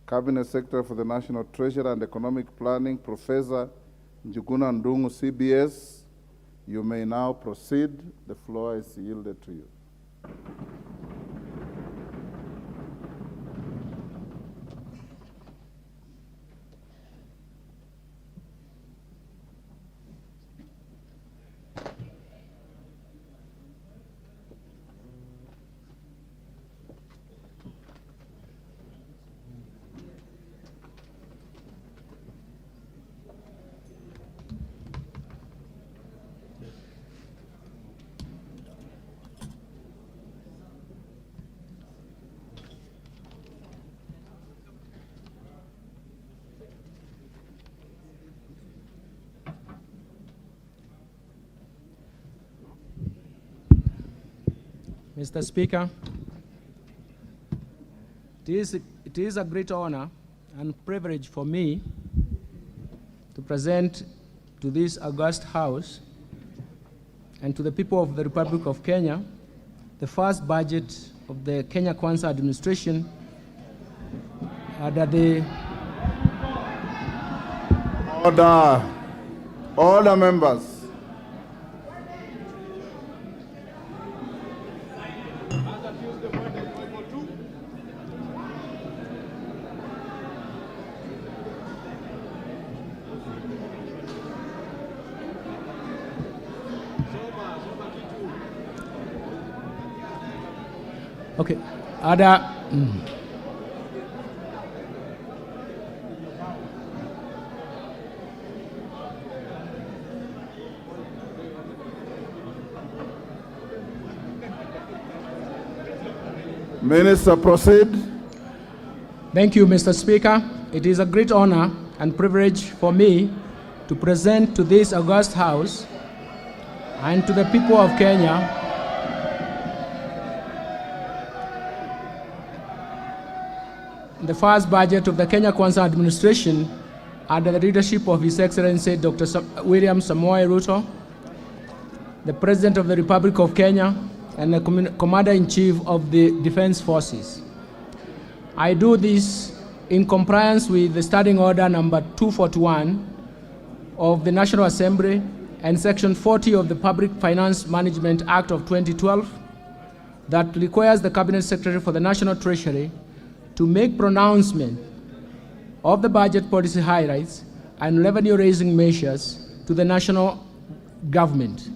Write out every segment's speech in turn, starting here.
Cabinet Secretary for the National Treasury and Economic Planning, Professor Njuguna Ndungu, CBS. You may now proceed. The floor is yielded to you. Mr. Speaker, it is a great honor and privilege for me to present to this august House and to the people of the Republic of Kenya the first budget of the Kenya Kwanza administration under the... Order, members. Okay, Ada. Minister, proceed. Thank you, Mr. Speaker. It is a great honor and privilege for me to present to this august House and to the people of Kenya the first budget of the Kenya Kwanza administration under the leadership of His Excellency Dr. William Samoei Ruto, the President of the Republic of Kenya, and the Commander-in-Chief of the Defense Forces. I do this in compliance with the Standing Order number 241 of the National Assembly and Section 40 of the Public Finance Management Act of 2012 that requires the Cabinet Secretary for the National Treasury to make pronouncement of the budget policy highlights and revenue-raising measures to the national government.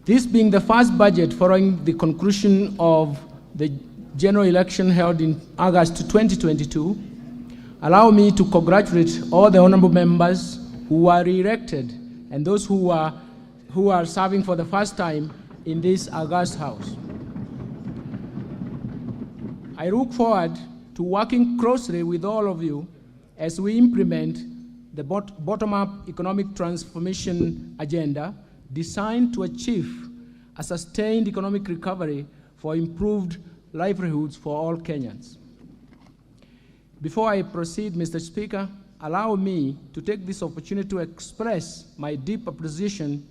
This being the first budget following the conclusion of the general election held in August 2022, allow me to congratulate all the honorable members who were re-elected and those who are serving for the first time in this august House. I look forward to working closely with all of you as we implement the bottom-up economic transformation agenda designed to achieve a sustained economic recovery for improved livelihoods for all Kenyans. Before I proceed, Mr. Speaker, allow me to take this opportunity to express my deep appreciation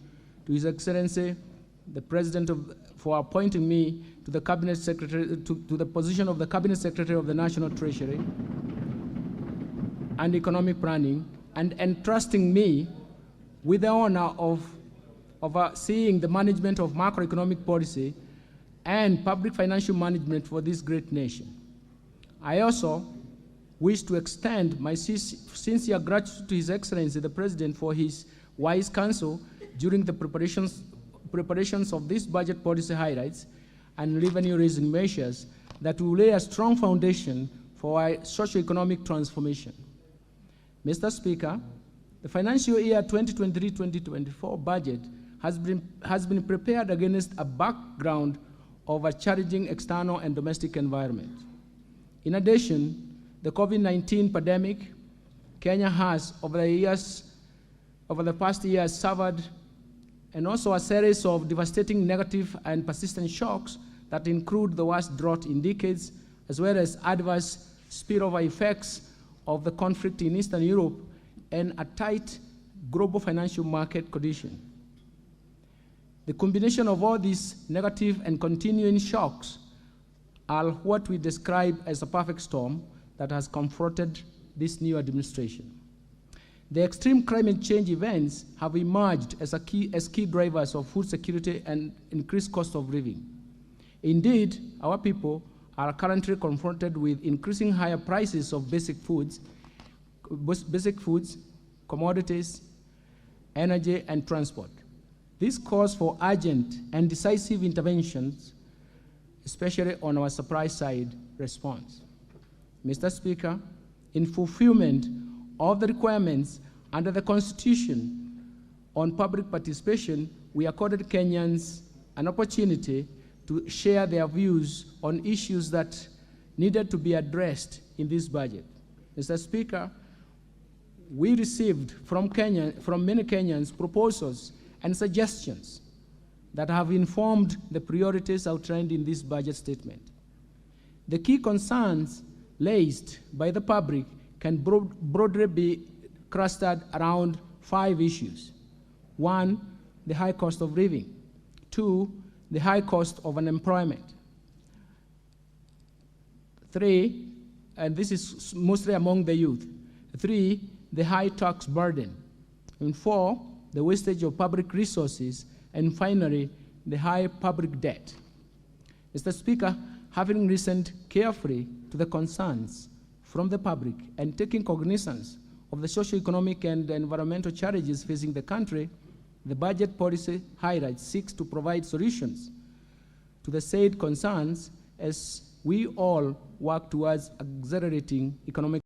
to His Excellency, the President for appointing me to the Cabinet Secretary, to the position of the Cabinet Secretary of the National Treasury and Economic Planning, and entrusting me with the honor of overseeing the management of macroeconomic policy and public financial management for this great nation. I also wish to extend my sincere gratitude to His Excellency, the President, for his wise counsel during the preparations of this budget policy highlights and revenue-raising measures that will lay a strong foundation for our socio-economic transformation. Mr. Speaker, the financial year 2023-2024 budget has been prepared against a background of a challenging external and domestic environment. In addition, the COVID-19 pandemic, Kenya has, over the past years, suffered and also a series of devastating negative and persistent shocks that include the worst drought in decades, as well as adverse spillover effects of the conflict in Eastern Europe and a tight global financial market condition. The combination of all these negative and continuing shocks are what we describe as a perfect storm that has confronted this new administration. The extreme climate change events have emerged as key drivers of food security and increased cost of living. Indeed, our people are currently confronted with increasing higher prices of basic foods, commodities, energy, and transport. This calls for urgent and decisive interventions, especially on our supply side response. Mr. Speaker, in fulfillment of the requirements under the Constitution on public participation, we accorded Kenyans an opportunity to share their views on issues that needed to be addressed in this budget. Mr. Speaker, we received from many Kenyans proposals and suggestions that have informed the priorities outlined in this budget statement. The key concerns raised by the public can broadly be clustered around 5 issues. 1, the high cost of living. 2, the high cost of unemployment. 3, and this is mostly among the youth. 3, the high tax burden. And 4, the wastage of public resources. And finally, the high public debt. Mr. Speaker, having listened carefully to the concerns from the public and taking cognizance of the socio-economic and environmental challenges facing the country, the budget policy highlights seeks to provide solutions to the said concerns as we all work towards accelerating economic